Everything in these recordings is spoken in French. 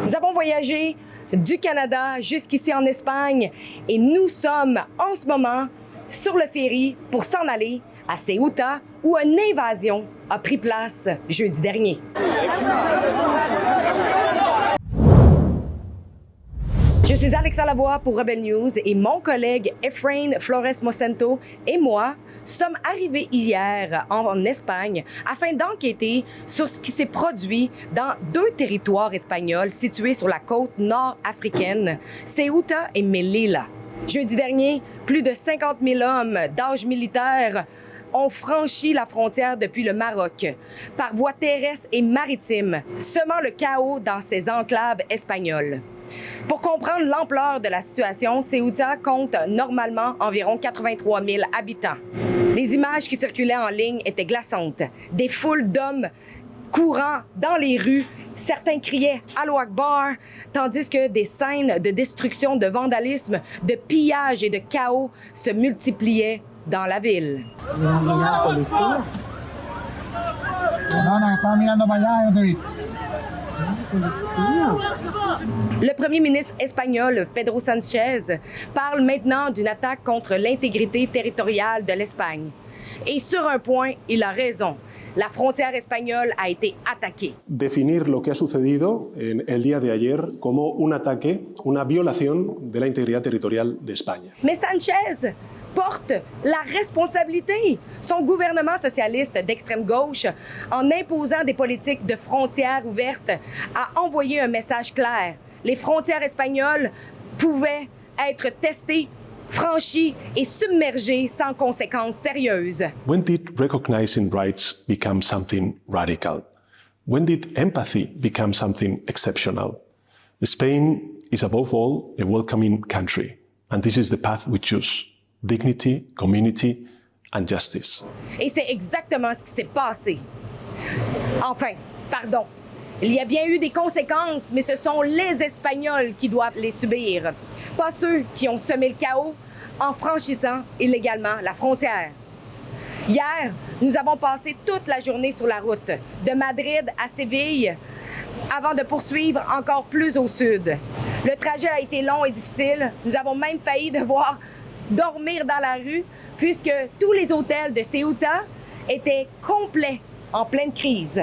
Nous avons voyagé du Canada jusqu'ici en Espagne et nous sommes en ce moment sur le ferry pour s'en aller à Ceuta où une invasion a pris place jeudi dernier. Je suis Alexa Lavoie pour Rebel News et mon collègue Efrain Flores Mocento et moi sommes arrivés hier en Espagne afin d'enquêter sur ce qui s'est produit dans deux territoires espagnols situés sur la côte nord-africaine, Ceuta et Melilla. Jeudi dernier, plus de 50 000 hommes d'âge militaire ont franchi la frontière depuis le Maroc par voie terrestre et maritime, semant le chaos dans ces enclaves espagnoles. Pour comprendre l'ampleur de la situation, Ceuta compte normalement environ 83 000 habitants. Les images qui circulaient en ligne étaient glaçantes. Des foules d'hommes courant dans les rues, certains criaient « Allahu Akbar », tandis que des scènes de destruction, de vandalisme, de pillage et de chaos se multipliaient dans la ville. Le premier ministre espagnol, Pedro Sánchez, parle maintenant d'une attaque contre l'intégrité territoriale de l'Espagne. Et sur un point, il a raison. La frontière espagnole a été attaquée. Definir lo que ha sucedido el día de ayer como un ataque, una violación de la integridad territorial de España. Mais Sánchez porte la responsabilité. Son gouvernement socialiste d'extrême gauche, en imposant des politiques de frontières ouvertes, a envoyé un message clair. Les frontières espagnoles pouvaient être testées, franchies et submergées sans conséquences sérieuses. When did recognizing rights become something radical? When did empathy become something exceptional? Spain is above all a welcoming country, and this is the path we choose. Dignity, community and justice. Et c'est exactement ce qui s'est passé. Enfin, pardon. Il y a bien eu des conséquences, mais ce sont les Espagnols qui doivent les subir. Pas ceux qui ont semé le chaos en franchissant illégalement la frontière. Hier, nous avons passé toute la journée sur la route, de Madrid à Séville, avant de poursuivre encore plus au sud. Le trajet a été long et difficile. Nous avons même failli devoir dormir dans la rue, puisque tous les hôtels de Ceuta étaient complets en pleine crise.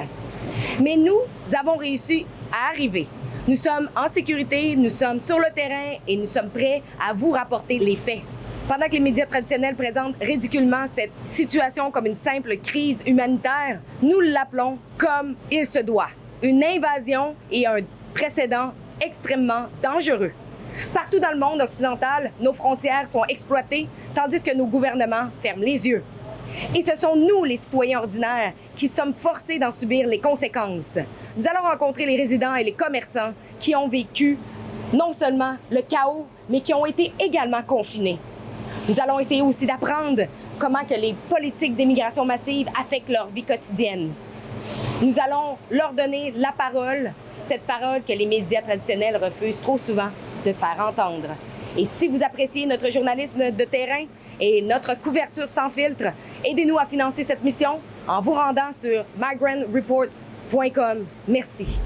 Mais nous avons réussi à arriver. Nous sommes en sécurité, nous sommes sur le terrain et nous sommes prêts à vous rapporter les faits. Pendant que les médias traditionnels présentent ridiculement cette situation comme une simple crise humanitaire, nous l'appelons comme il se doit. Une invasion et un précédent extrêmement dangereux. Partout dans le monde occidental, nos frontières sont exploitées, tandis que nos gouvernements ferment les yeux. Et ce sont nous, les citoyens ordinaires, qui sommes forcés d'en subir les conséquences. Nous allons rencontrer les résidents et les commerçants qui ont vécu non seulement le chaos, mais qui ont été également confinés. Nous allons essayer aussi d'apprendre comment que les politiques d'immigration massive affectent leur vie quotidienne. Nous allons leur donner la parole, cette parole que les médias traditionnels refusent trop souvent de faire entendre. Et si vous appréciez notre journalisme de terrain et notre couverture sans filtre, aidez-nous à financer cette mission en vous rendant sur migrantreports.com. Merci.